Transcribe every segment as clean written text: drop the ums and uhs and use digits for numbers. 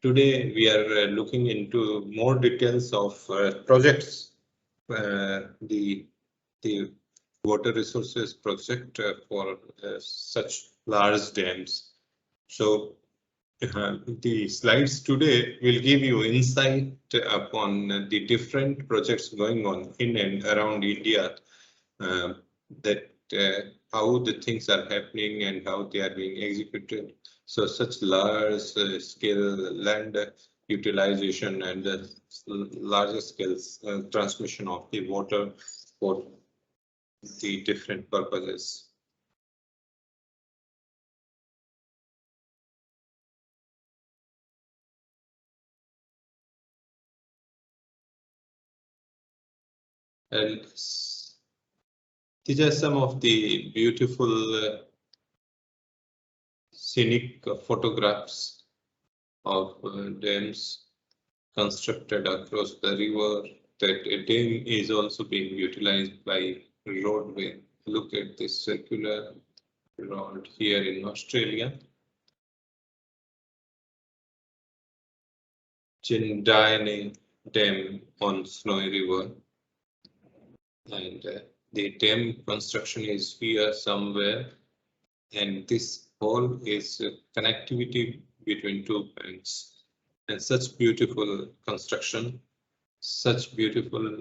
Today we are looking into more details of projects, the water resources project for such large dams. So the slides today will give you insight upon the different projects going on in and around India, that how the things are happening and how they are being executed. So such large scale land utilization and larger scale transmission of the water for the different purposes. And these are some of the beautiful scenic photographs of dams constructed across the river. That a dam is also being utilized by roadway. Look at this circular road here in Australia. Jindabyne Dam on Snowy River. And the dam construction is here somewhere. And this whole is connectivity between two banks. And such beautiful construction, such beautiful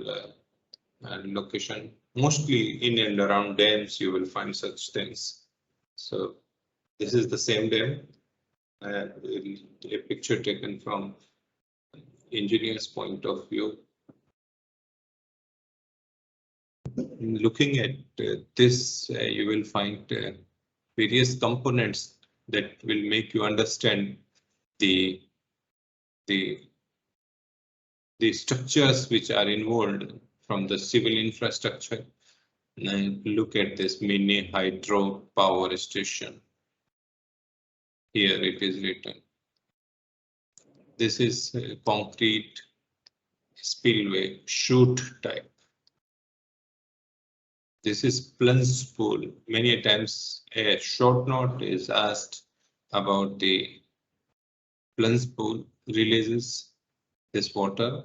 location. Mostly in and around dams, you will find such things. So this is the same dam, a picture taken from engineer's point of view. Looking at this, you will find various components that will make you understand the structures which are involved from the civil infrastructure. And look at this mini hydro power station. Here it is written. This is a concrete spillway chute type. This is plunge pool. Many times a short note is asked about the plunge pool. Releases this water,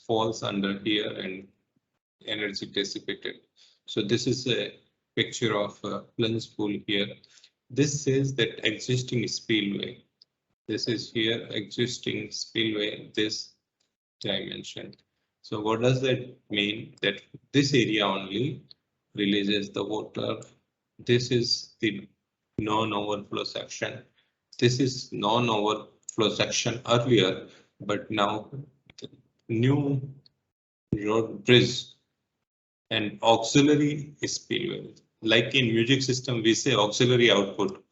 falls under here and energy dissipated. So this is a picture of a plunge pool here. This says that existing spillway. This is here existing spillway, this dimension. So what does that mean? That this area only releases the water. This is the non-overflow section. This is non-overflow section earlier, but now new road bridge and auxiliary spillway. Like in music system, we say auxiliary output,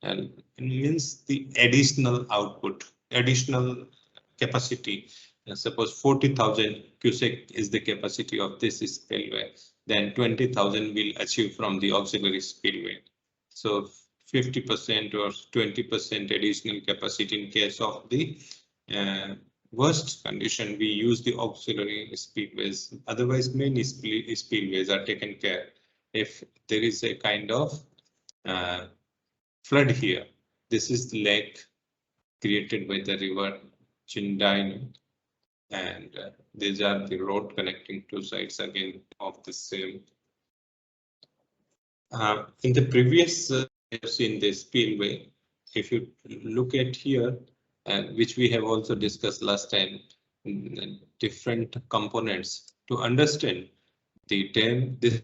and it means the additional output, additional capacity. Suppose 40,000 cubic is the capacity of this spillway, then 20,000 will achieve from the auxiliary spillway. So 50% or 20% additional capacity in case of the worst condition, we use the auxiliary spillways. Otherwise, many spillways are taken care if there is a kind of flood here. This is the lake created by the river Jindabyne, and these are the road connecting two sides again of the same. In the previous in the spillway, if you look at here, which we have also discussed last time, different components to understand the dam. This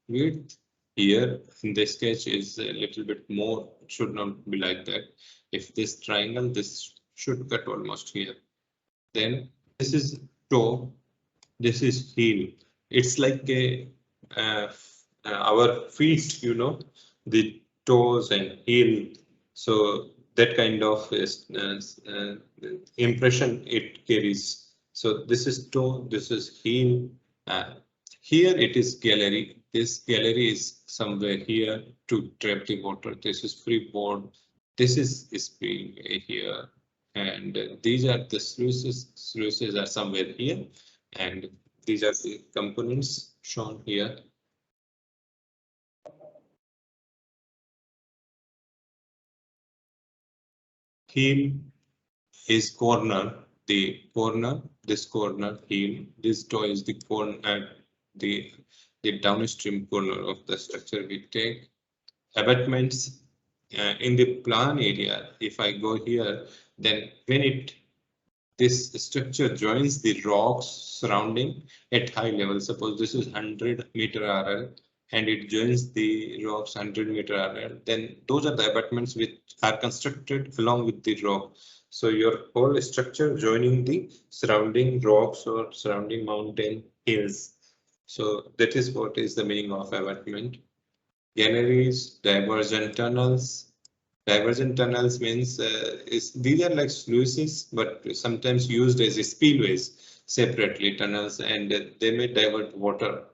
width here in the sketch is a little bit more, should not be like that. If this triangle, this should cut almost here. Then this is toe, this is heel. It's like a our feet, you know, the toes and heel. So that kind of impression it carries. So this is toe, this is heel. Here it is gallery. This gallery is somewhere here to trap the water. This is freeboard. This is spillway here. And these are the sluices. Sluices are somewhere here. And these are the components shown here. Heel, is corner, this corner heel, this toe is the corner, the downstream corner of the structure we take. Abutments in the plan area, if I go here, then when this structure joins the rocks surrounding at high level, suppose this is 100-meter RL and it joins the rocks 100-meter RL, then those are the abutments which are constructed along with the rock. So your whole structure joining the surrounding rocks or surrounding mountain hills. So that is what is the meaning of abutment. Galleries, divergent tunnels. Divergent tunnels means these are like sluices, but sometimes used as spillways separately, tunnels, and they may divert water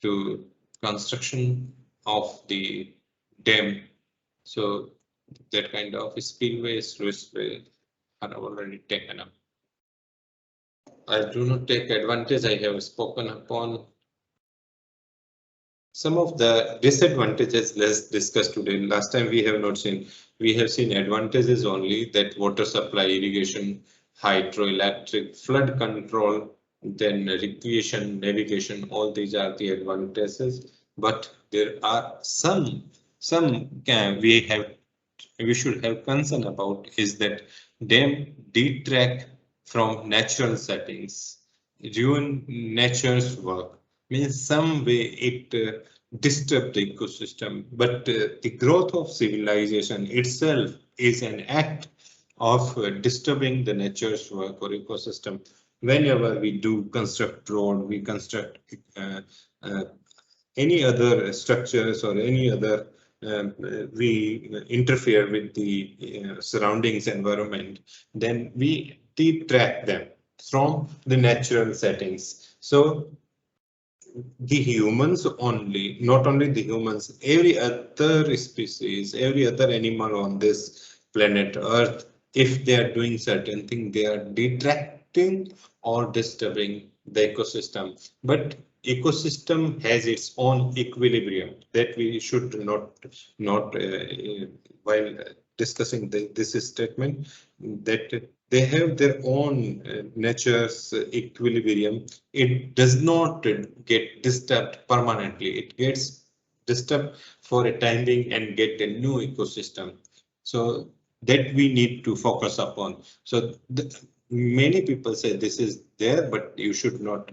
to construction of the dam. So that kind of spillway, sluiceway are already taken up. I do not take advantage. I have spoken upon some of the disadvantages. Let's discuss today. Last time we have not seen. We have seen advantages only, that water supply, irrigation, hydroelectric, flood control, then recreation, navigation. All these are the advantages. But there are some we should have concern about, is that dam detract from natural settings, ruin nature's work. Means some way it disturb the ecosystem, but the growth of civilization itself is an act of disturbing the nature's work or ecosystem. Whenever we do construct road, we construct any other structures or any other we interfere with the surroundings environment, then we detract them from the natural settings. So the humans only, not only the humans, every other species, every other animal on this planet Earth, if they are doing certain thing, they are detracting or disturbing the ecosystem. But ecosystem has its own equilibrium that we should not while discussing this statement, that they have their own nature's equilibrium. It does not get disturbed permanently. It gets disturbed for a time being and get a new ecosystem. So that we need to focus upon. So many people say this is there, but you should not.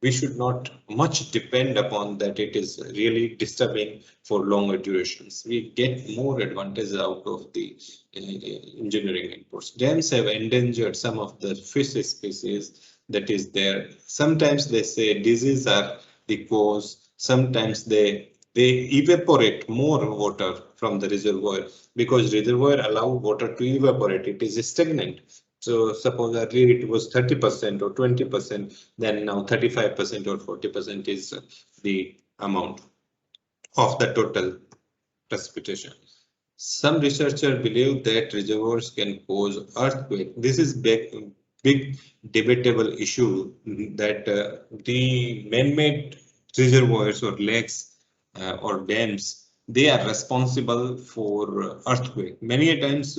We should not much depend upon that it is really disturbing for longer durations. We get more advantage out of the engineering inputs. Dams have endangered some of the fish species that is there. Sometimes they say diseases are the cause. Sometimes they evaporate more water from the reservoir, because reservoir allow water to evaporate. It is stagnant. So suppose earlier it was 30% or 20%, then now 35% or 40% is the amount of the total precipitation. Some researchers believe that reservoirs can cause earthquake. This is big debatable issue, that the man-made reservoirs or lakes or dams, they are responsible for earthquake. Many times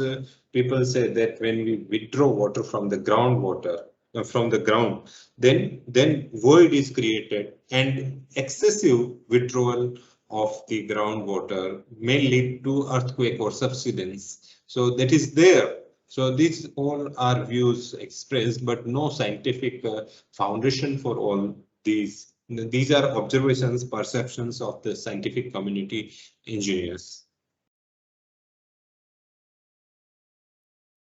people say that when we withdraw water from the groundwater, from the ground, then void is created, and excessive withdrawal of the groundwater may lead to earthquake or subsidence. So that is there. So these all are views expressed, but no scientific foundation for all these. These are observations, perceptions of the scientific community engineers.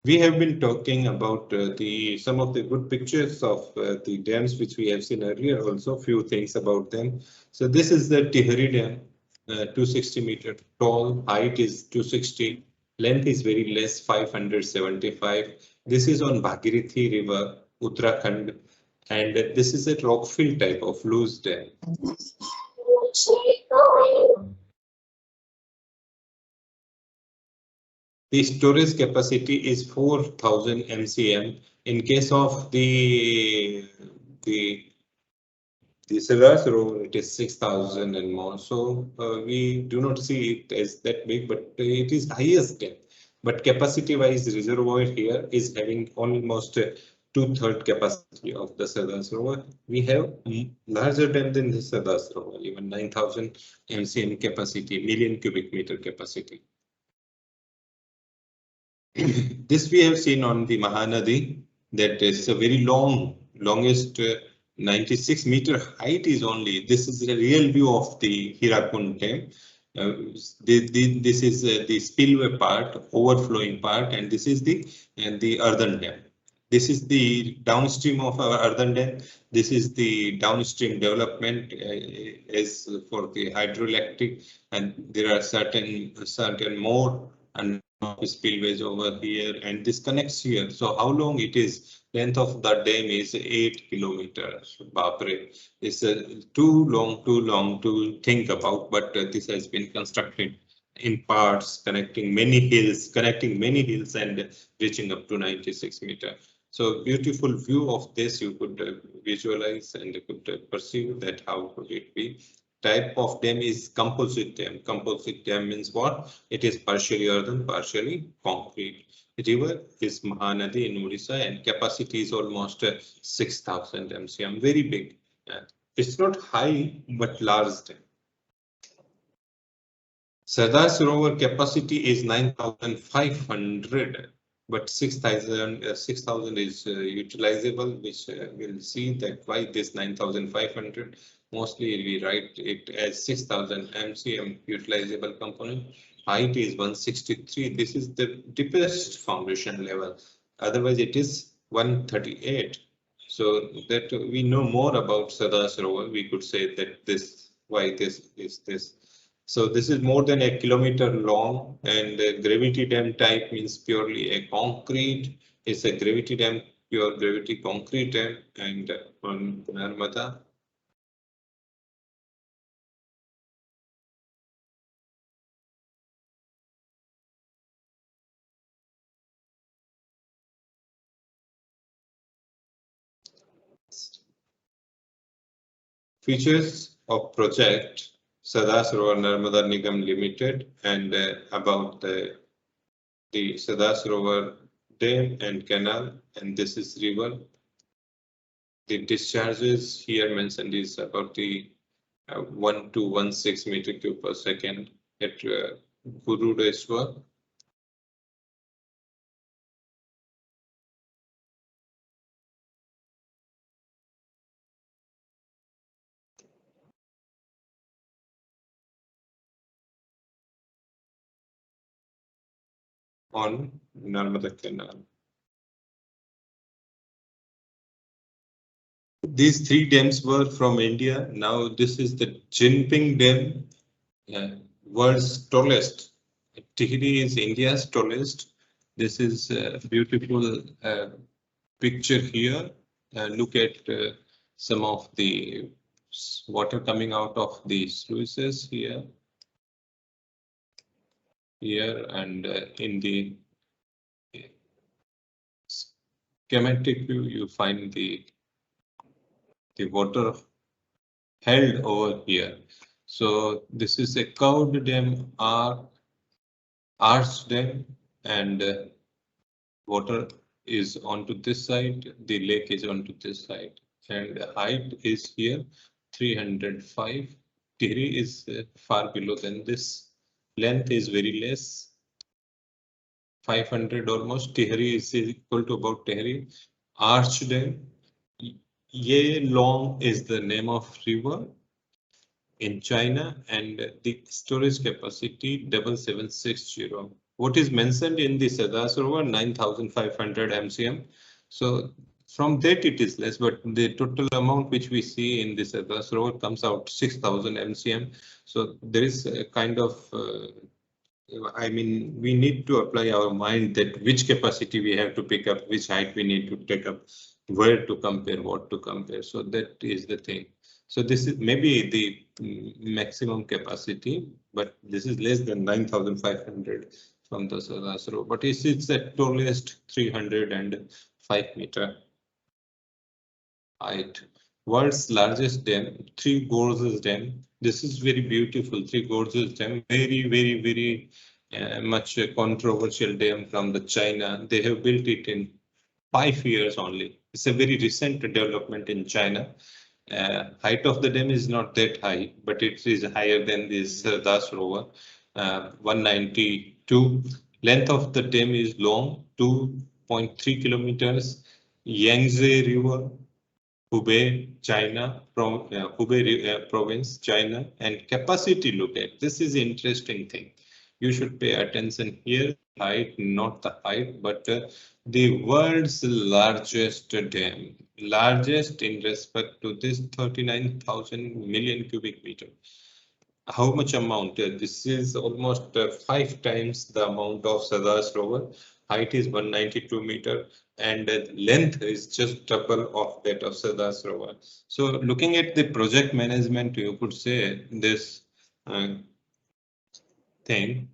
We have been talking about some of the good pictures of the dams which we have seen earlier. Also, few things about them. So this is the Tihari Dam, 260-meter tall, height is 260, length is very less, 575. This is on Bhagirathi River, Uttarakhand, and this is a rockfill type of loose dam. The storage capacity is 4,000 MCM. In case of the Silas Road, it is 6,000 and more. So we do not see it as that big, but it is highest dam. But capacity-wise, reservoir here is having almost 2/3 capacity of the Sardar Sarovar. We have larger dam than the Sardar Sarovar, even 9,000 MCM capacity, million cubic meter capacity. This we have seen on the Mahanadi, that is a very longest 96-meter height is only. This is a real view of the Hirakund Dam. This is the spillway part, overflowing part, and this is the earthen dam. This is the downstream of our earthen dam. This is the downstream development as for the hydroelectric, and there are certain more and spillways over here, and this connects here. So how long it is? Length of the dam is 8 kilometers. Bapre. It's too long to think about, but this has been constructed in parts, connecting many hills and reaching up to 96 meters. So beautiful view of this you could visualize and you could perceive that how could it be. Type of dam is composite dam. Composite dam means what? It is partially earthen, partially concrete. River is Mahanadi in Odisha, and capacity is almost 6,000 MCM, very big. It's not high, but large dam. Sardar Sarovar capacity is 9,500, but 6,000 is utilizable, which we'll see that why this 9,500. Mostly we write it as 6,000 MCM utilizable component. Height is 163. This is the deepest foundation level. Otherwise, it is 138. So that we know more about Sardar Sarovar, we could say that why this is this. So this is more than a kilometer long, and gravity dam type means purely a concrete. It's a gravity dam, pure gravity concrete dam, and on Narmada. Features of project Sardar Sarovar Narmada Nigam Limited, and about the Sardar Sarovar dam and canal, and this is river. The discharges here mentioned is about the 1216 meter cube per second at Gurudeshwar. On Narmada Canal. These three dams were from India. Now this is the Jinping Dam, world's tallest. Tihri is India's tallest. This is a beautiful picture here. Look at some of the water coming out of the sluices here. Here and in the schematic view, you find the water held over here. So this is a curved dam, arched dam, and water is onto this side, the lake is onto this side, and the height is here 305. Tihri is far below than this. Length is very less, 500 almost. Tihri is equal to about Tihri. Arched dam. Ye Long is the name of river in China, and the storage capacity 7760. What is mentioned in the Sardar Sarovar 9,500 MCM. So from that it is less, but the total amount which we see in the Sardar Sarovar comes out 6,000 MCM. So there is a kind of I mean, we need to apply our mind that which capacity we have to pick up, which height we need to take up, where to compare, what to compare. So that is the thing. So this is maybe the maximum capacity, but this is less than 9,500 from the Sardar Sarovar. But it's the tallest 305 meter height. World's largest dam, Three Gorges Dam. This is very beautiful. Three Gorges Dam, very much controversial dam from the China. They have built it in 5 years only. It's a very recent development in China. Height of the dam is not that high, but it is higher than this Sardar Sarovar, 192. Length of the dam is long, 2.3 kilometers. Yangtze River, Hubei, China, Hubei province, China, and capacity. Look at this is interesting thing. You should pay attention here. Height, not the height, but the world's largest dam, largest in respect to this 39,000 million cubic meter. How much amount? This is almost 5 times the amount of Sardar Sarovar. Height is 192 meter and length is just double of that of Sardar Sarovar. So looking at the project management, you could say this thing.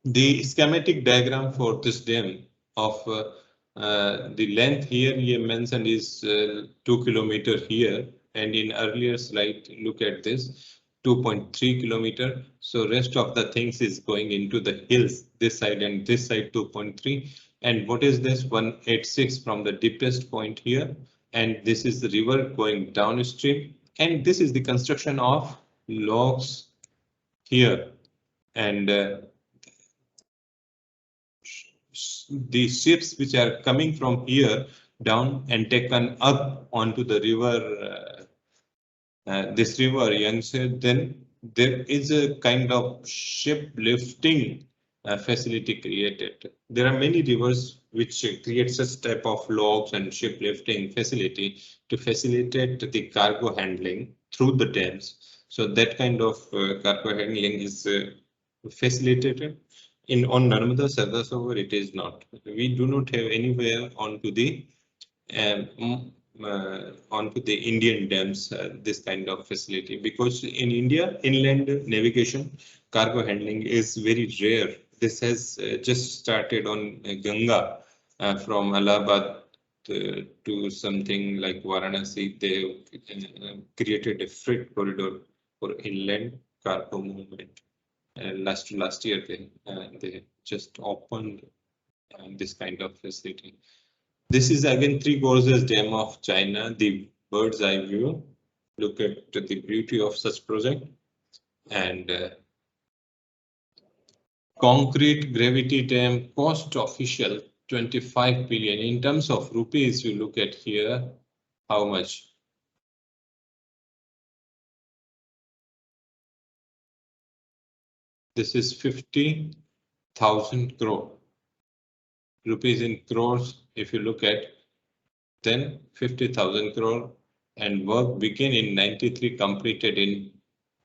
The schematic diagram for this dam of the length here you mentioned is 2 kilometer here, and in earlier slide look at this 2.3 kilometer. So rest of the things is going into the hills, this side and this side 2.3. And what is this 186 from the deepest point here, and this is the river going downstream, and this is the construction of locks here, and the ships which are coming from here down and taken up onto the river, this river Yangtze, then there is a kind of ship lifting facility created. There are many rivers which create such type of logs and ship lifting facility to facilitate the cargo handling through the dams. So that kind of cargo handling is facilitated. On Narmada Sardar Sarovar, it is not. We do not have anywhere onto the Indian dams this kind of facility, because in India inland navigation cargo handling is very rare. This has just started on Ganga from Allahabad to something like Varanasi. They created a freight corridor for inland cargo movement. Last year they just opened this kind of facility. This is again Three Gorges Dam of China, the bird's eye view. Look at the beauty of such project. And concrete gravity dam, cost official 25 billion. In terms of rupees, you look at here, how much? This is 50,000 crore. Rupees in crores, if you look at, then 50,000 crore, and work began in 93, completed in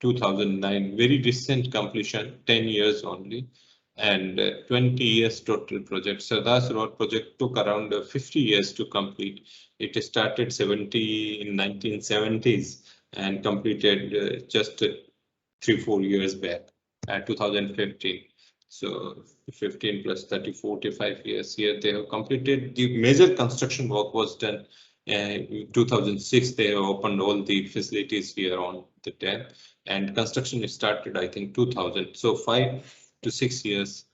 2009. Very recent completion, 10 years only, and 20 years total project. Sardar Sarovar project took around 50 years to complete. It started in 1970s and completed just 3-4 years back, 2015. So 15 plus 30, 45 years here. They have completed the major construction work was done in 2006. They have opened all the facilities here on the dam, and construction started, I think, 2000. So 5 to 6 years.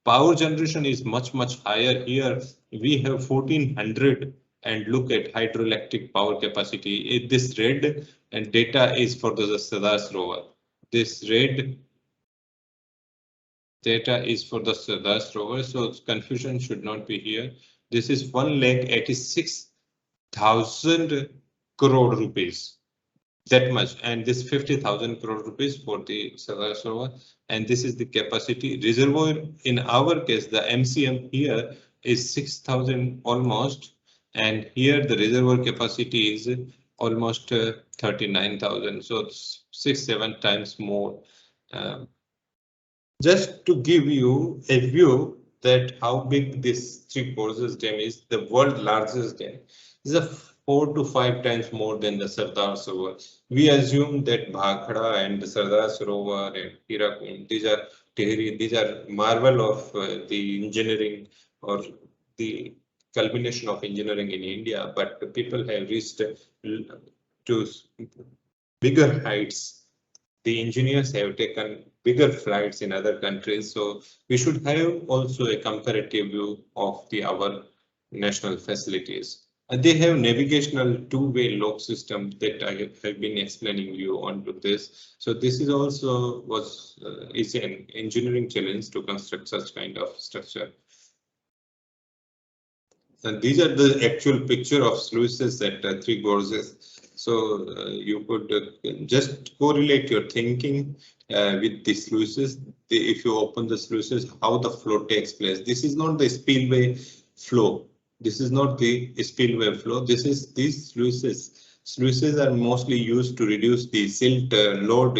Power generation is much higher here. We have 1400, and look at hydroelectric power capacity. This red and data is for the Sardar Sarovar. This red data is for the Sardar Sarovar, so confusion should not be here. This is 1,86,000 crore rupees, that much, and this 50,000 crore rupees for the Sardar Sarovar, and this is the capacity. Reservoir in our case, the MCM here is 6,000 almost, and here the reservoir capacity is almost 39,000, so it's 6-7 times more. Just to give you a view that how big this Three Gorges Dam is, the world's largest dam, is a 4 to 5 times more than the Sardar Sarovar. We assume that Bhakhara and the Sardar Sarovar and Hirakund, these are Tehri, these are marvel of the engineering or the culmination of engineering in India, but people have reached to bigger heights. The engineers have taken bigger flights in other countries. So we should have also a comparative view of our national facilities. They have navigational two-way lock system that I have been explaining you onto this. So this is also is an engineering challenge to construct such kind of structure. And these are the actual picture of sluices at Three Gorges. So you could just correlate your thinking with the sluices. If you open the sluices, how the flow takes place. This is not the spillway flow. This is not the spillway flow. This is these sluices. Sluices are mostly used to reduce the silt load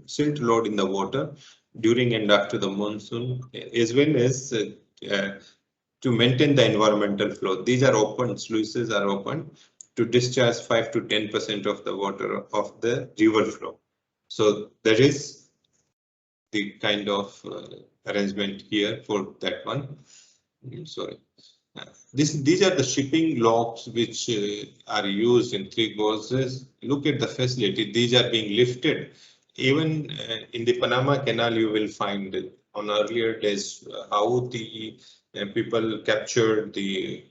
silt load in the water during and after the monsoon, as well as to maintain the environmental flow. These are open, sluices are open to discharge 5 to 10% of the water of the river flow. So there is the kind of arrangement here for that one. Sorry. These are the shipping locks which are used in Three Gorges. Look at the facility. These are being lifted. Even in the Panama Canal, you will find on earlier days how the people captured the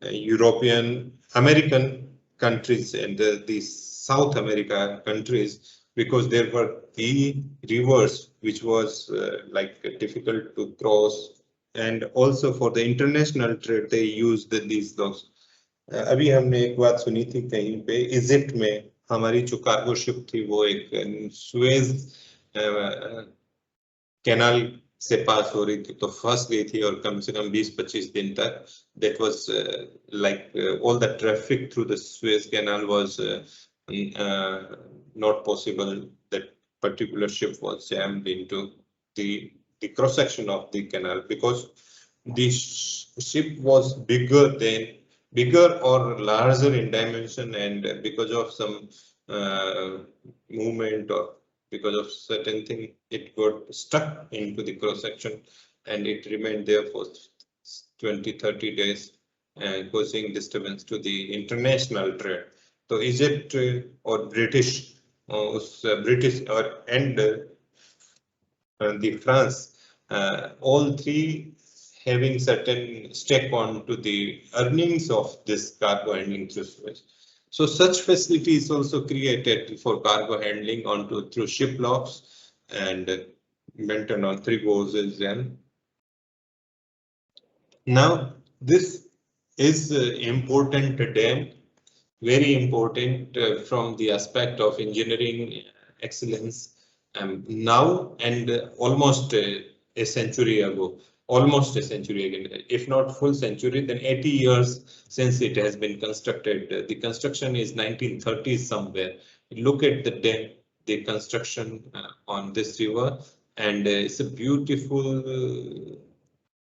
European American countries and the South America countries, because there were the rivers which was like difficult to cross, and also for the international trade they used these locks. अभी हमने एक बात सुनी थी कहीं पे Egypt में हमारी जो कार्गो शिप थी वो एक सुएज कैनाल से पास हो रही थी तो फंस गई थी और कम से कम 20-25 दिन तक that was like all the traffic through the Suez Canal was not possible. That particular ship was jammed into the cross section of the canal because the ship was bigger or larger in dimension, and because of some movement or because of certain thing, it got stuck into the cross section and it remained there for 20-30 days, causing disturbance to the international trade. So Egypt or British or the France, all three having certain stake on to the earnings of this cargo handling through Suez. So such facility is also created for cargo handling through ship locks and maintained on Three Gorges. And now this is important dam, very important from the aspect of engineering excellence now and almost a century ago. Almost a century again, if not full century, then 80 years since it has been constructed. The construction is 1930s somewhere. Look at the construction on this river, and it's a beautiful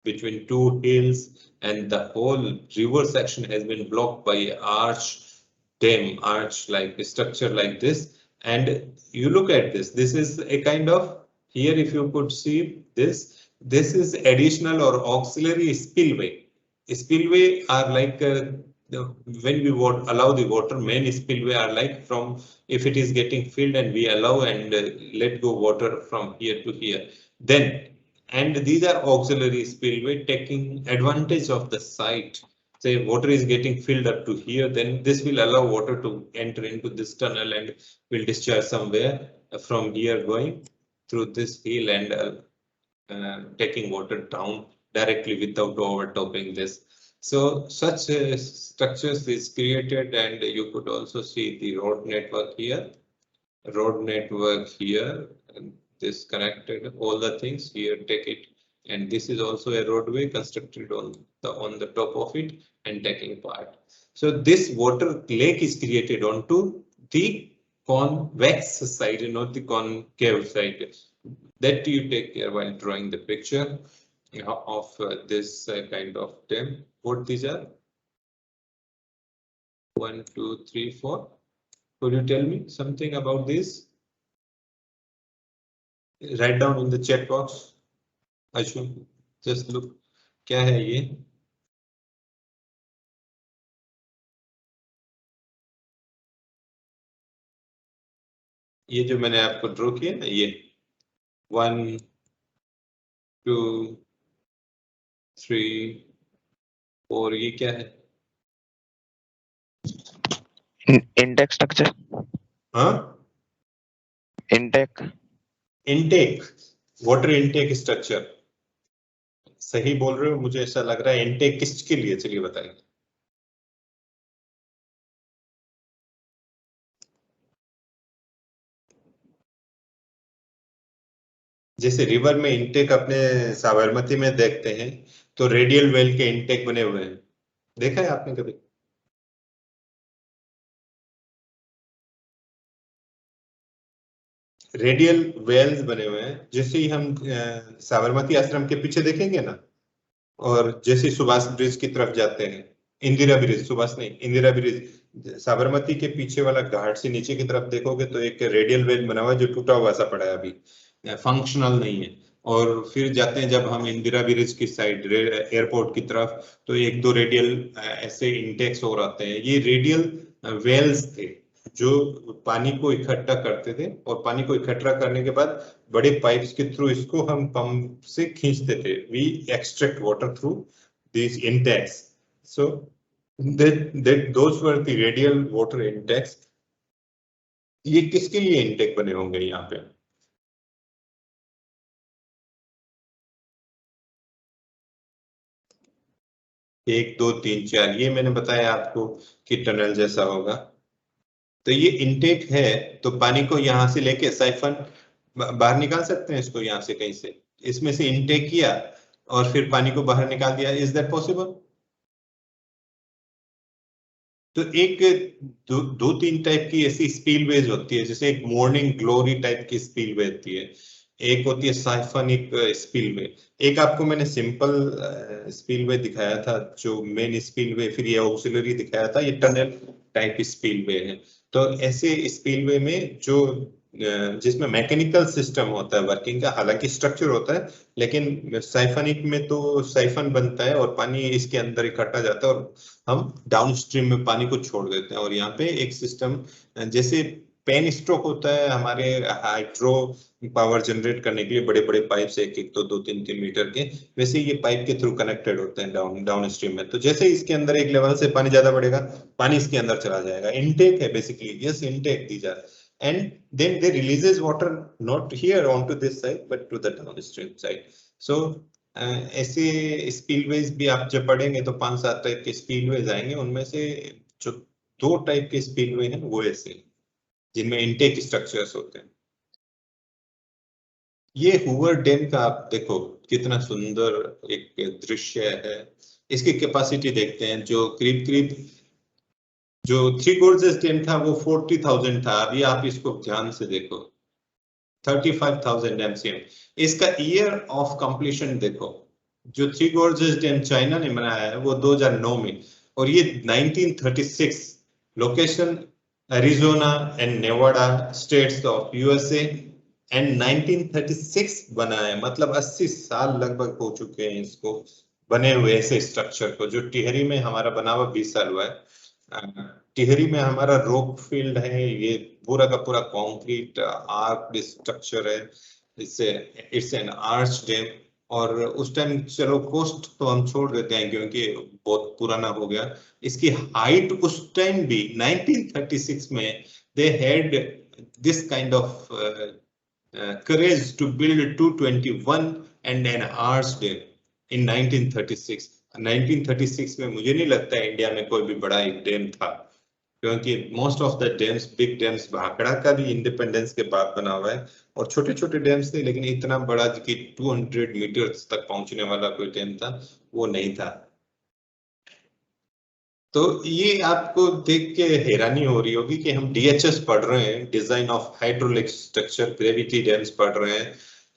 between two hills, and the whole river section has been blocked by arch like a structure like this. And you look at this is a kind of, here if you could see this is additional or auxiliary spillway. Spillway are like when we allow the water, main spillway are like from if it is getting filled and we allow and let go water from here to here. Then, and these are auxiliary spillway taking advantage of the site. Say water is getting filled up to here, then this will allow water to enter into this tunnel and will discharge somewhere from here going through this hill and taking water down directly without overtopping this. So such structures is created, and you could also see the road network here, and this connected all the things here, take it, and this is also a roadway constructed on the top of it and taking part. So this water lake is created onto the convex side, not the concave side. That you take care while drawing the picture of this kind of dam. What these are? 1, 2, 3, 4. Could you tell me something about this? Write down in the chat box. I should just look. क्या है ये? ये जो मैंने आपको draw किया ना, ये 1 2 3 4, ये क्या है? Intake structure. हाँ, intake intake, water intake structure. सही बोल रहे हो, मुझे ऐसा लग रहा है। इनटेक किसके लिए, चलिए बताइए। जैसे रिवर में इनटेक अपने साबरमती में देखते हैं, तो रेडियल वेल के इनटेक बने हुए हैं, देखा है आपने कभी? रेडियल वेल्स बने हुए हैं, जैसे ही हम साबरमती आश्रम के पीछे देखेंगे ना, और जैसे सुभाष ब्रिज की तरफ जाते हैं, इंदिरा ब्रिज, सुभाष नहीं, इंदिरा ब्रिज, साबरमती के पीछे वाला घाट से नीचे की तरफ देखोगे तो एक रेडियल वेल बना हुआ है जो टूटा हुआ सा पड़ा है, अभी फंक्शनल नहीं है। और फिर जाते हैं जब हम इंदिरा ब्रिज की साइड एयरपोर्ट की तरफ, तो एक दो रेडियल ऐसे इंटेक्स और आते हैं। ये रेडियल वेल्स थे जो पानी को इकट्ठा करते थे, और पानी को इकट्ठा करने के बाद बड़े पाइप्स के थ्रू इसको हम पंप से खींचते थे। We extract water through these intakes. So that those were the radial water intakes. ये किसके लिए इंटेक बने होंगे यहाँ पे? एक दो तीन चार, ये मैंने बताया आपको कि टनल जैसा होगा। तो ये इंटेक है, तो पानी को यहाँ से लेके साइफन बाहर निकाल सकते हैं इसको यहाँ से कहीं से, इसमें से इंटेक किया और फिर पानी को बाहर निकाल दिया। Is that possible? तो एक दो तीन टाइप की ऐसी स्पीलवेज होती है, जैसे एक मॉर्निंग ग्लोरी टाइप की स्पीलवे होती है, एक होती है साइफनिक स्पीलवे। एक आपको मैंने सिंपल स्पीलवे दिखाया था जो मेन स्पीलवे, फिर ये ऑक्सिलरी दिखाया था, ये टनल टाइप स्पीलवे है। तो ऐसे स्पीलवे में जो जिसमें मैकेनिकल सिस्टम होता है वर्किंग का, हालांकि स्ट्रक्चर होता है, लेकिन साइफनिक में तो साइफन बनता है और पानी इसके अंदर इकट्ठा जाता है और हम डाउनस्ट्रीम में पानी को छोड़ देते हैं। और यहाँ पे एक सिस्टम, जैसे पेन स्ट्रोक होता है हमारे हाइड्रो पावर जनरेट करने के लिए, बड़े बड़े पाइप से एक एक तो 2-3 मीटर के, वैसे ये पाइप के थ्रू कनेक्टेड होते हैं डाउन स्ट्रीम में। तो जैसे इसके अंदर एक लेवल से पानी ज्यादा बढ़ेगा, पानी इसके अंदर चला जाएगा। इनटेक है basically, yes, intake these are, and then they releases water not here onto this side but to the downstream side. So ऐसे स्पीलवेज भी आप जब पढ़ेंगे तो 5-7 टाइप के स्पीलवेज आएंगे, उनमें से जो 2 टाइप के स्पीलवे हैं वो ऐसे जिनमें इनटेक स्ट्रक्चर्स होते हैं। ये हूवर डैम का आप देखो कितना सुंदर एक दृश्य है। इसकी कैपेसिटी देखते हैं, जो करीब करीब जो थ्री गोर्जेस डैम था वो 40,000 था, अभी आप इसको ध्यान से देखो 35,000 MCM। इसका ईयर ऑफ कंप्लीशन देखो, जो थ्री गोर्जेस डैम चाइना ने बनाया है वो 2009 में, और ये 1936, location Arizona and Nevada states of USA, and 1936 बना है, मतलब 80 साल लगभग हो चुके हैं इसको बने हुए ऐसे स्ट्रक्चर को। जो टिहरी में हमारा बना हुआ 20 साल हुआ है। टिहरी में हमारा रॉक फील्ड है, ये पूरा का पूरा कंक्रीट आर्क स्ट्रक्चर है, इससे इट्स एन आर्च डैम। और उस टाइम चलो कोस्ट तो हम छोड़ देते हैं क्योंकि बहुत पुराना हो गया। इसकी हाइट उस टाइम भी 1936 में they had this kind of courage to build 221 and an arch dam in 1936। 1936 में मुझे नहीं लगता है इंडिया में कोई भी बड़ा एक डैम था, क्योंकि most of the dams, big dams, Bhakra का भी इंडिपेंडेंस के बाद बना हुआ है, और छोटे छोटे डैम्स थे, लेकिन इतना बड़ा कि 200 मीटर तक पहुंचने वाला कोई डैम था वो नहीं था। तो ये आपको देख के हैरानी हो रही होगी कि हम डीएचएस पढ़ रहे हैं, design of hydraulic structure, gravity dams पढ़ रहे हैं,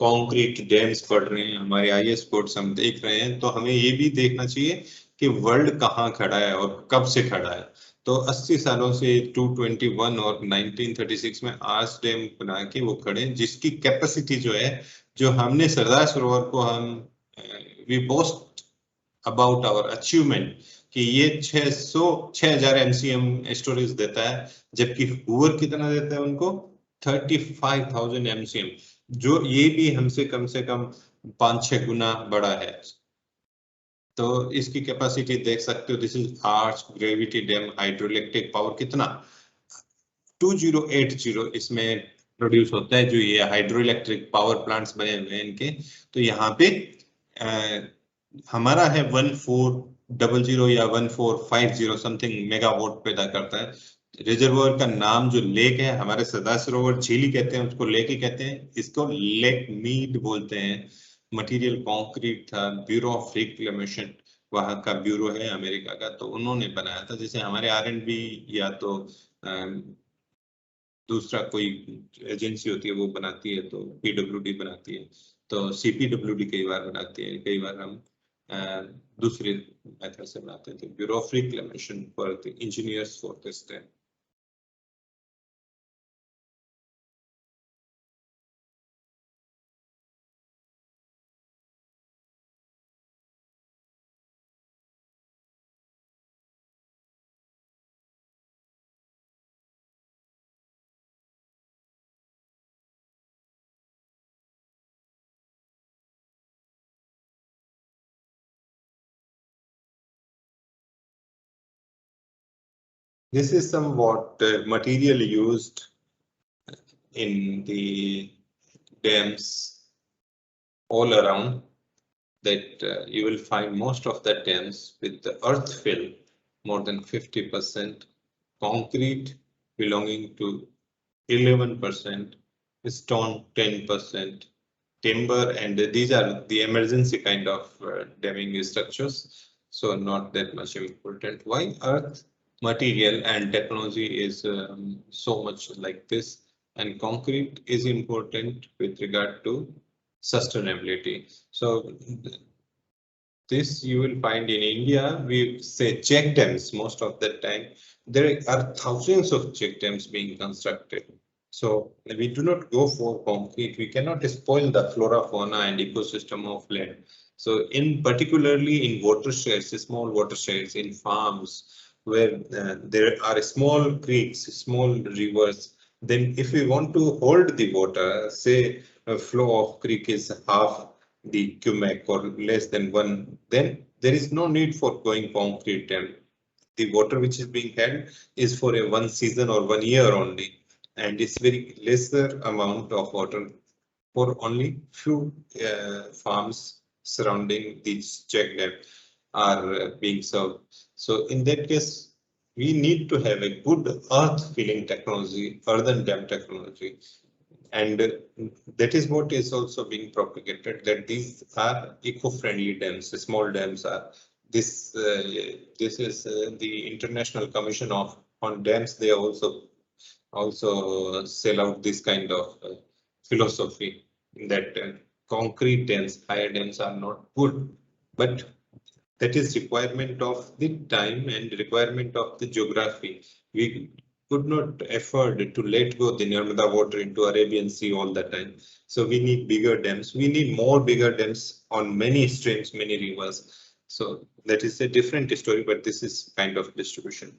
कंक्रीट डैम्स पढ़ रहे हैं, हमारे आईएएस कोड्स हम देख रहे हैं। तो हमें ये भी देखना चाहिए कि वर्ल्ड कहाँ खड़ा है और कब से खड़ा है। तो 80 सालों से 221 और 1936 में आर्च डैम बना के वो खड़े, जिसकी कैपेसिटी जो है, जो हमने सरदार सरोवर को हम we boast about our achievement कि ये 6000 MCM स्टोरेज देता है, जबकि हूवर कितना देता है उनको, 35,000 MCM, जो ये भी हमसे कम से कम 5-6 गुना बड़ा है। तो इसकी कैपेसिटी देख सकते हो, this is arch gravity dam hydroelectric power कितना 2080 इसमें प्रोड्यूस होता है, जो ये हाइड्रोइलेक्ट्रिक पावर प्लांट्स बने हुए हैं इनके। तो यहाँ पे हमारा है 1400 या 1450 समथिंग मेगावाट पैदा करता है। रिजर्वोयर का नाम जो लेक है, हमारे सरदार सरोवर झील ही कहते हैं उसको, लेक ही कहते हैं, इसको लेक मीड बोलते हैं। मटेरियल कंक्रीट था, ब्यूरो ऑफ रिक्लेमेशन वहाँ का ब्यूरो है अमेरिका का, तो उन्होंने बनाया था। जैसे हमारे R&B या तो दूसरा कोई एजेंसी होती है वो बनाती है, तो PWD बनाती है, तो CPWD कई बार बनाती है, कई बार हम दूसरे मेथड से बनाते हैं। तो bureau of reclamation for the engineers for this dam. This is somewhat material used in the dams all around, that you will find most of the dams with the earth fill more than 50%, concrete belonging to 11%, stone 10%, timber, and these are the emergency kind of damming structures, so not that much important. Why earth material and technology is so much like this, and concrete is important with regard to sustainability. So this you will find in India, we say check dams most of the time. There are thousands of check dams being constructed. So we do not go for concrete. We cannot spoil the flora, fauna, and ecosystem of land. So in particularly in watersheds, small watersheds, in farms, where there are small creeks, small rivers, then if we want to hold the water, say a flow of creek is half the cubic or less than 1, then there is no need for going concrete dam. The water which is being held is for a 1 season or 1 year only, and it's very lesser amount of water for only few farms surrounding these check dam are being served. So in that case, we need to have a good earth filling technology, earthen dam technology. And that is what is also being propagated, that these are eco-friendly dams, small dams are. This is the International Commission on Dams. They also sell out this kind of philosophy, that concrete dams, higher dams are not good, but that is requirement of the time and requirement of the geography. We could not afford to let go the Narmada water into Arabian Sea all the time. So we need bigger dams. We need more bigger dams on many streams, many rivers. So that is a different story, but this is kind of distribution.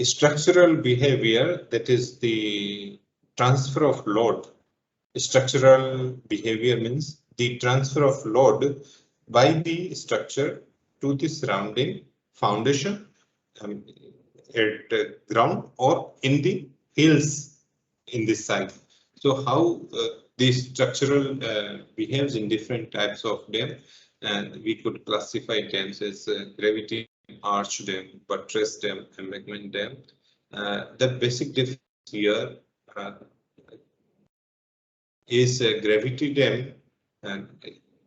Structural behavior, that is the transfer of load. Structural behavior means the transfer of load by the structure to the surrounding foundation at ground or in the hills in this site. So how this structural behaves in different types of dam, and we could classify dams as gravity arch dam, buttress dam, embankment dam. The basic difference here is a gravity dam, and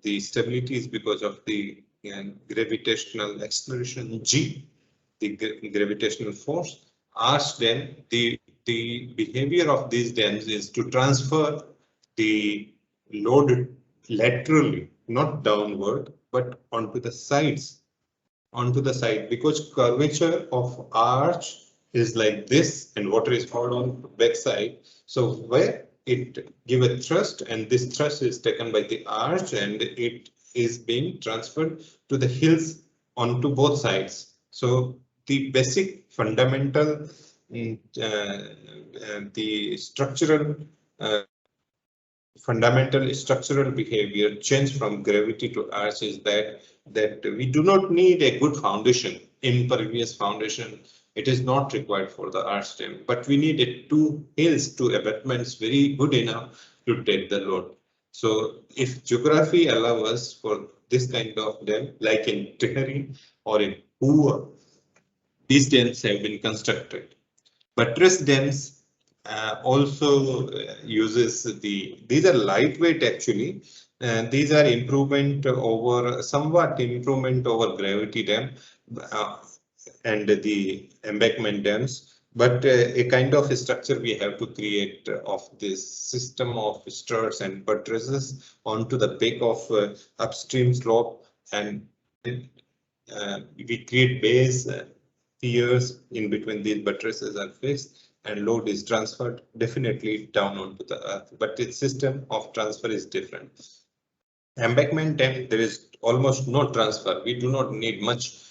the stability is because of the gravitational acceleration G, the gravitational force. Arch dam, the behavior of these dams is to transfer the load laterally, not downward, but onto the sides, onto the side, because curvature of arch is like this and water is poured on the back side. So where it give a thrust and this thrust is taken by the arch and it is being transferred to the hills onto both sides. So the basic fundamental, the structural fundamental structural behavior change from gravity to arch is that we do not need a good foundation, impervious foundation. It is not required for the arch dam, but we need two hills, two abutments very good enough to take the load. So if geography allows us for this kind of dam, like in Tehri or in Hoover, these dams have been constructed. Buttress dams also uses these are lightweight actually. These are somewhat improvement over gravity dam uh, and the embankment dams. But a kind of a structure we have to create of this system of struts and buttresses onto the back of upstream slope, and we create base piers in between these buttresses are fixed and load is transferred definitely down onto the earth, but its system of transfer is different. Embankment dam, there is almost no transfer. We do not need much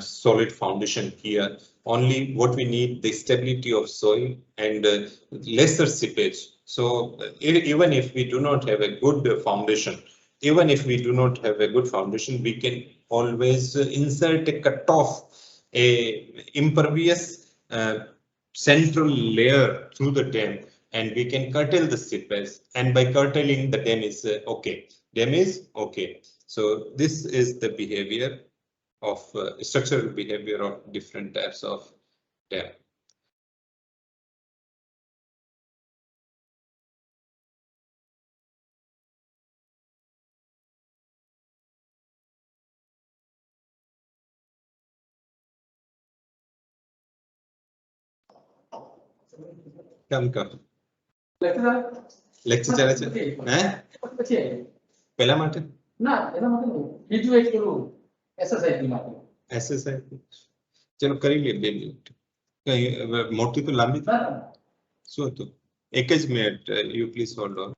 solid foundation here. Only what we need, the stability of soil and lesser seepage. So even if we do not have a good foundation, even if we do not have a good foundation, we can always insert a cutoff, a impervious central layer through the dam, and we can curtail the seepage. And by curtailing, the dam is okay. Dam is okay. So this is the behavior of structural behavior of different types of dam. Come. Lecture ચાલે છે પહેલા માટે ના એના માટે નહીં બીજું એક પેલું એસએસઆઈટી માટે એસએસઆઈટી ચલો કરી લે 2 મિનિટ કઈ મોટી તો લાંબી શું હતું એક જ minute you please hold on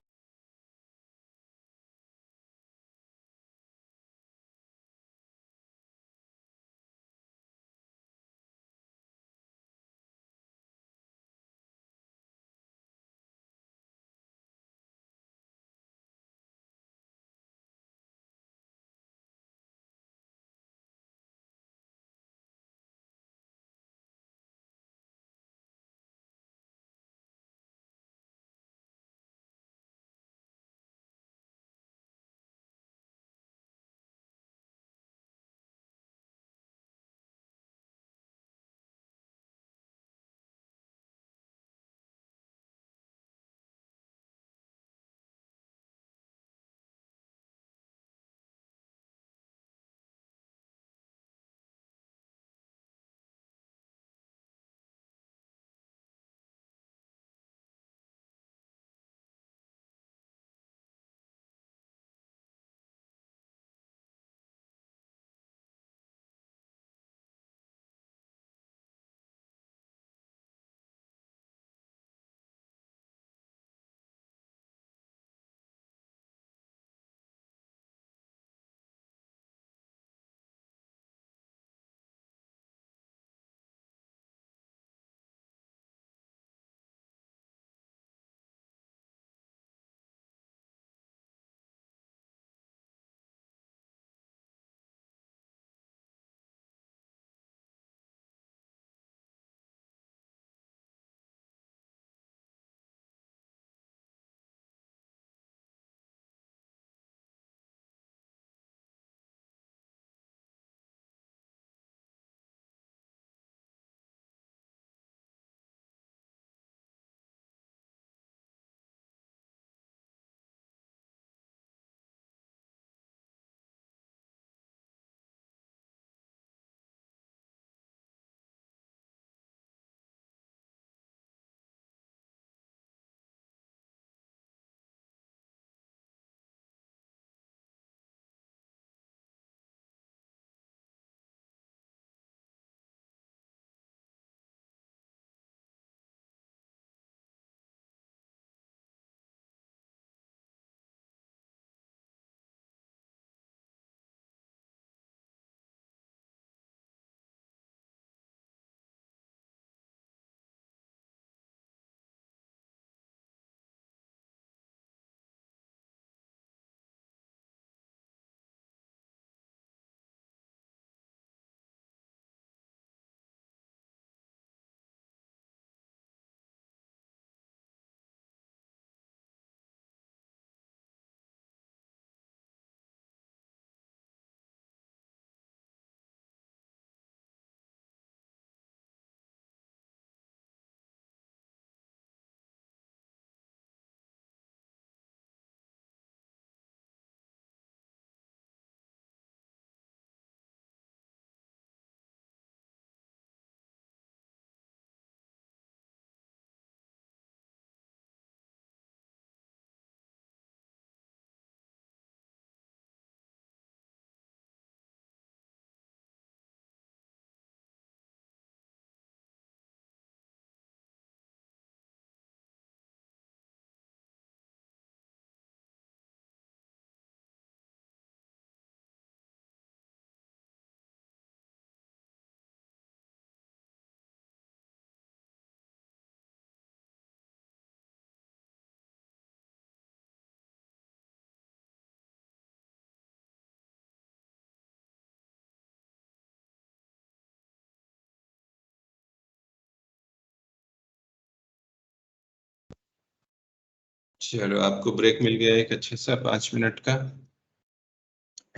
चलो आपको ब्रेक मिल गया एक अच्छा सा 5 मिनट का,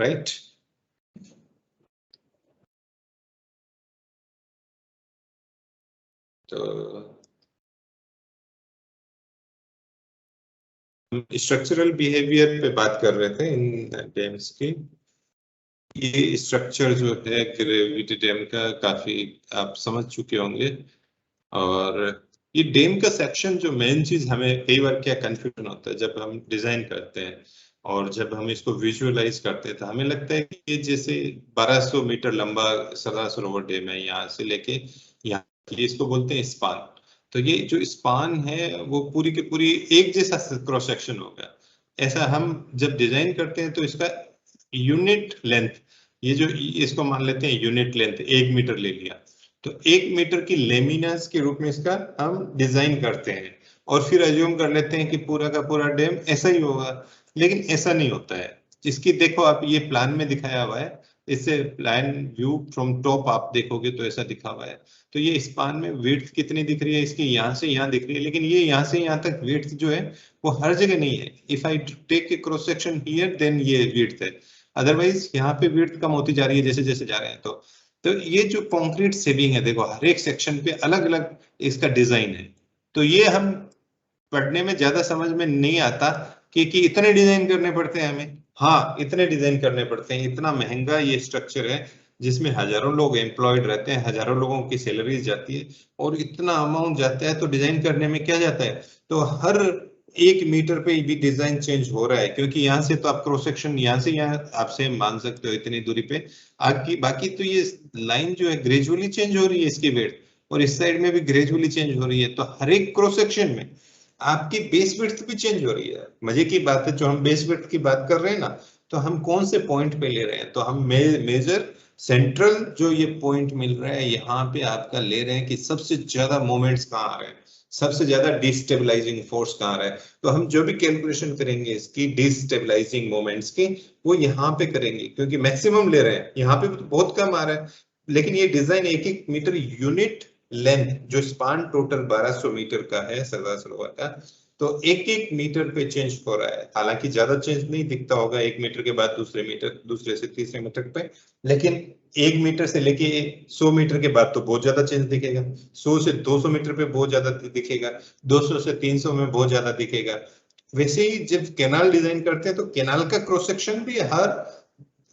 राइट? तो स्ट्रक्चरल बिहेवियर पे बात कर रहे थे इन डैम्स की। ये स्ट्रक्चर जो है ग्रेविटी डैम का काफी आप समझ चुके होंगे। और ये डैम का सेक्शन जो मेन चीज हमें कई बार क्या कंफ्यूजन होता है जब हम डिजाइन करते हैं और जब हम इसको विजुअलाइज करते हैं तो हमें लगता है कि ये जैसे 1200 मीटर लंबा सरदार सरोवर डैम है, यहाँ से लेके यहाँ, ये इसको बोलते हैं स्पान। तो ये जो स्पान है वो पूरी की पूरी एक जैसा क्रॉस सेक्शन होगा। ऐसा हम जब डिजाइन करते हैं तो इसका यूनिट लेंथ, ये जो इसको मान लेते हैं यूनिट लेंथ 1 मीटर ले लिया, तो 1 मीटर की लेमिनास के रूप में इसका हम डिजाइन करते हैं और फिर अज्यूम कर लेते हैं कि पूरा का पूरा डैम ऐसा ही होगा। लेकिन ऐसा नहीं होता है। इसकी देखो आप ये प्लान में दिखाया हुआ है, इससे प्लान व्यू फ्रॉम टॉप आप देखोगे तो ऐसा दिखा हुआ है। तो ये स्पान में विड्थ कितनी दिख रही है इसकी, यहाँ से यहाँ दिख रही है, लेकिन ये यहाँ से यहाँ तक विड्थ जो है वो हर जगह नहीं है। If I take a cross section here then ये विड्थ है, अदरवाइज यहाँ पे विड्थ कम होती जा रही है जैसे जैसे जा रहे हैं। तो ये जो कंक्रीट सेविंग है देखो हर एक सेक्शन पे अलग अलग इसका डिजाइन है। तो ये हम पढ़ने में ज्यादा समझ में नहीं आता कि इतने डिजाइन करने पड़ते हैं हमें। हाँ इतने डिजाइन करने पड़ते हैं, इतना महंगा ये स्ट्रक्चर है जिसमें हजारों लोग एम्प्लॉयड रहते हैं, हजारों लोगों की सैलरीज जाती है और इतना अमाउंट जाता है। तो डिजाइन करने में क्या जाता है, तो हर 1 मीटर पे भी डिजाइन चेंज हो रहा है, क्योंकि यहाँ से तो आप क्रॉस सेक्शन यहाँ से यहाँ आप सेम मान सकते हो इतनी दूरी पे आगे, बाकी तो ये लाइन जो है ग्रेजुअली चेंज हो रही है इसकी वेट, और इस साइड में भी ग्रेजुअली चेंज हो रही है। तो हर एक क्रॉस सेक्शन में आपकी बेस विड्थ भी चेंज हो रही है। मजे की बात है, जो हम बेस विड्थ की बात कर रहे हैं ना, तो हम कौन से पॉइंट पे ले रहे हैं, तो हम मेजर सेंट्रल जो ये पॉइंट मिल रहा है यहाँ पे आपका ले रहे हैं कि सबसे ज्यादा मोमेंट्स कहाँ आ रहे हैं, सबसे ज्यादा डिस्टेबलाइजिंग फोर्स कहाँ आ रहा है। तो हम जो भी कैलकुलेशन करेंगे इसकी डिस्टेबलाइजिंग मोमेंट्स की वो यहाँ पे करेंगे, क्योंकि मैक्सिमम ले रहे हैं, यहाँ पे तो बहुत कम आ रहा है। लेकिन ये डिजाइन 1-1 मीटर यूनिट लेंथ, जो स्पान टोटल 1200 मीटर का है सरदार सरोवर का, तो 1-1 मीटर पे चेंज हो रहा है। हालांकि ज्यादा चेंज नहीं दिखता होगा 1 मीटर के बाद दूसरे मीटर, दूसरे से तीसरे मीटर पे, लेकिन 1 मीटर से लेके 100 मीटर के बाद तो बहुत ज्यादा चेंज दिखेगा, 100 से 200 मीटर पे बहुत ज्यादा दिखेगा, 200 से 300 में बहुत ज्यादा दिखेगा। वैसे ही जब कैनाल डिजाइन करते हैं तो कैनाल का क्रॉस सेक्शन भी हर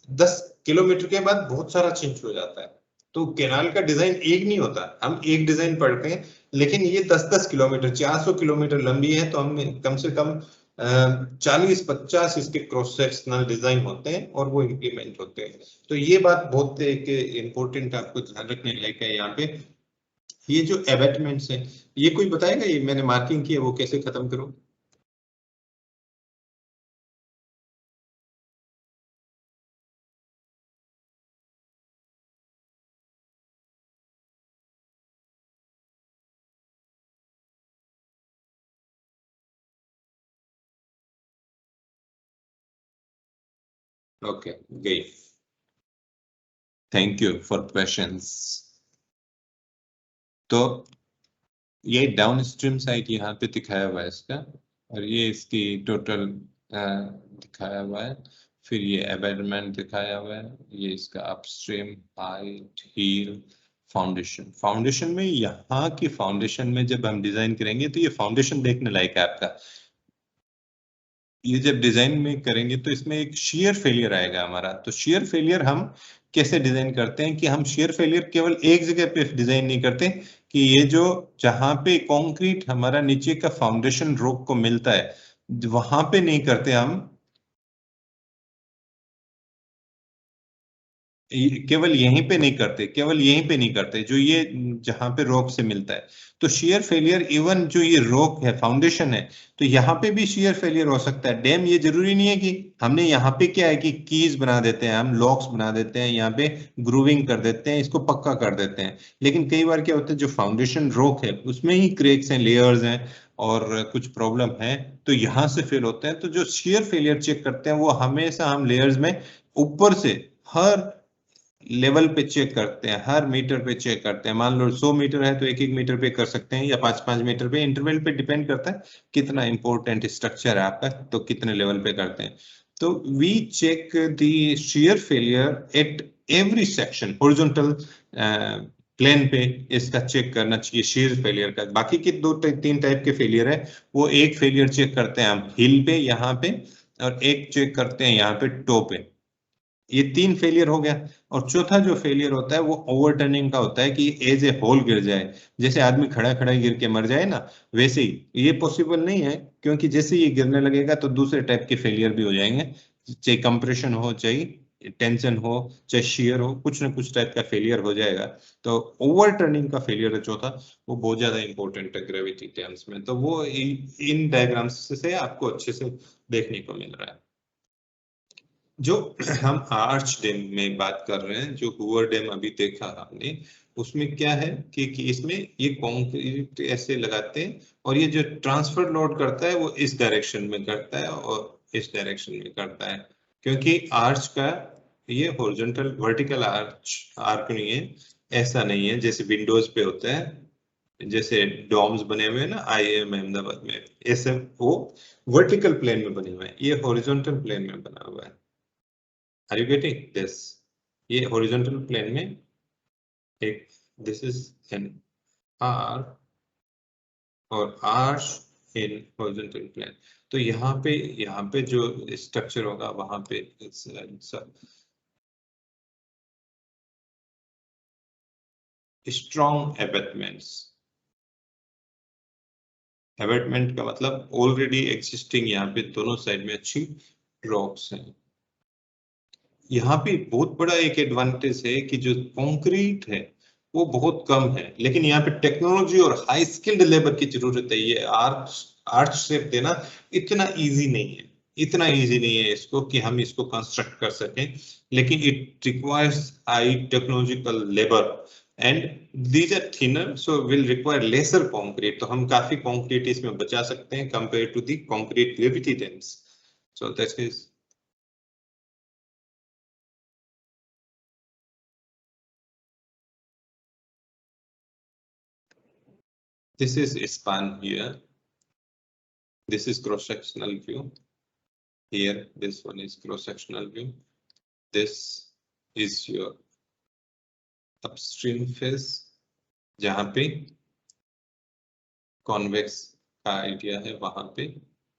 10 किलोमीटर के बाद बहुत सारा चेंज हो जाता है। तो कैनाल का डिजाइन एक नहीं होता, हम एक डिजाइन पढ़ते हैं, लेकिन ये 10-10 किलोमीटर 400 किलोमीटर लंबी है, तो हम कम से कम 40-50 इसके क्रॉस सेक्शनल डिजाइन होते हैं और वो इंप्लीमेंट होते हैं। तो ये बात बहुत एक इम्पोर्टेंट आपको ध्यान रखने लायक है यहाँ पे। ये जो एबैटमेंट्स है, ये कोई बताएगा ये मैंने मार्किंग की है वो कैसे खत्म करूं? ओके, गई। Thank you for questions. तो ये डाउन स्ट्रीम साइड यहाँ पे दिखाया हुआ है इसका, और ये इसकी टोटल दिखाया हुआ है। फिर ये अबेटमेंट दिखाया हुआ है, ये इसका upstream, height, heel, foundation. Foundation में यहाँ की फाउंडेशन में जब हम डिजाइन करेंगे तो ये फाउंडेशन देखने लायक है आपका। ये जब डिजाइन में करेंगे तो इसमें एक शेयर फेलियर आएगा हमारा। तो शेयर फेलियर हम कैसे डिजाइन करते हैं कि हम शेयर फेलियर केवल एक जगह पे डिजाइन नहीं करते, कि ये जो जहां पे कंक्रीट हमारा नीचे का फाउंडेशन रॉक को मिलता है वहां पे नहीं करते हम, केवल यहीं पे नहीं करते, केवल यहीं पे नहीं करते जो ये जहां पे रॉक से मिलता है। तो शेयर फेलियर इवन जो ये रॉक है फाउंडेशन है, तो यहाँ पे भी शेयर फेलियर हो सकता है। डैम ये जरूरी नहीं है कि हमने यहाँ पे क्या है कि कीज बना देते हैं, हम लॉक्स बना देते हैं, यहाँ पे ग्रूविंग कर देते हैं, इसको पक्का कर देते हैं। लेकिन कई बार क्या होता है जो फाउंडेशन रॉक है उसमें ही क्रेक्स हैं, लेयर्स हैं और कुछ प्रॉब्लम है, तो यहाँ से फेल होते हैं। तो जो शेयर फेलियर चेक करते हैं वो हमेशा हम लेयर्स में ऊपर से हर लेवल पे चेक करते हैं, हर मीटर पे चेक करते हैं। मान लो 100 मीटर है तो 1-1 मीटर पे कर सकते हैं या 5-5 मीटर पे, इंटरवल पे डिपेंड करता है कितना इंपॉर्टेंट स्ट्रक्चर है आपका, तो कितने लेवल पे करते हैं। तो we check the shear failure at every section, horizontal plane पे इसका चेक करना चाहिए shear फेलियर का। बाकी के 2-3 टाइप के फेलियर है, वो एक फेलियर चेक करते हैं हम हिल पे यहाँ पे, और एक चेक करते हैं यहाँ पे टो पे। ये 3 फेलियर हो गया। और चौथा जो फेलियर होता है वो ओवरटर्निंग का होता है कि एज ए होल गिर जाए, जैसे आदमी खड़ा खड़ा गिर के मर जाए ना, वैसे ही। ये पॉसिबल नहीं है, क्योंकि जैसे ये गिरने लगेगा तो दूसरे टाइप के फेलियर भी हो जाएंगे, चाहे कंप्रेशन हो, चाहे टेंशन हो, चाहे शियर हो, कुछ ना कुछ टाइप का फेलियर हो जाएगा। तो ओवरटर्निंग का फेलियर है चौथा, वो बहुत ज्यादा इंपॉर्टेंट है ग्रेविटी टर्म्स में। तो वो इन डायग्राम्स से आपको अच्छे से देखने को मिल रहा है। जो हम आर्च डैम में बात कर रहे हैं, जो हूवर डैम अभी देखा हमने, उसमें क्या है कि इसमें ये कंक्रीट ऐसे लगाते हैं, और ये जो ट्रांसफर लोड करता है वो इस डायरेक्शन में करता है और इस डायरेक्शन में करता है, क्योंकि आर्च का ये हॉरिजॉन्टल वर्टिकल आर्क नहीं है, ऐसा नहीं है जैसे विंडोज पे होता है, जैसे डॉम्स बने हुए हैं ना IIM अहमदाबाद में, ऐसे वो वर्टिकल प्लेन में बने हुए हैं, ये हॉरिजॉन्टल प्लेन में बना हुआ है। Are you getting this? ये horizontal plane में एक, this is an R और R in horizontal plane। तो यहाँ पे जो स्ट्रक्चर होगा वहां पे स्ट्रॉन्ग एबेटमेंट्स। एबेटमेंट का मतलब ऑलरेडी एग्जिस्टिंग, यहाँ पे दोनों साइड में अच्छी रॉक्स हैं। यहाँ पे बहुत बड़ा एक एडवांटेज है कि जो कंक्रीट है वो बहुत कम है, लेकिन यहाँ पे टेक्नोलॉजी और हाई स्किल्ड लेबर की जरूरत है। ये आर्च शेप देना इतना इजी नहीं है, इतना इजी नहीं है इसको कि हम इसको कंस्ट्रक्ट कर सकें, लेकिन it requires high technological labour and these are thinner, so will require lesser concrete. तो हम काफी कंक्रीट इसमें बचा सकते हैं compare to the concrete gravity dams. So that is this is span here. This is cross-sectional view. Here, this one is cross-sectional view. This is your upstream face, जहाँ पे convex का आइडिया है, वहां पे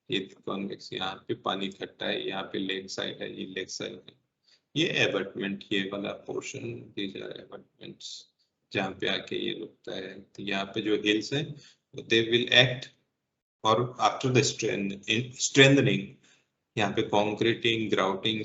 ये कॉन्वेक्स, यहाँ पे पानी इकट्ठा है, यहाँ पे लेक साइड है, ये लेक साइड है। ये एबटमेंट, ये वाला पोर्शन, दीज आर एबटमेंट्स, जहाँ पे आके ये रुकता है। तो यहाँ पे जो हिल्स है दे विल एक्ट, और आफ्टर द स्ट्रेंथनिंग यहाँ पे कॉन्क्रीटिंग, ग्राउटिंग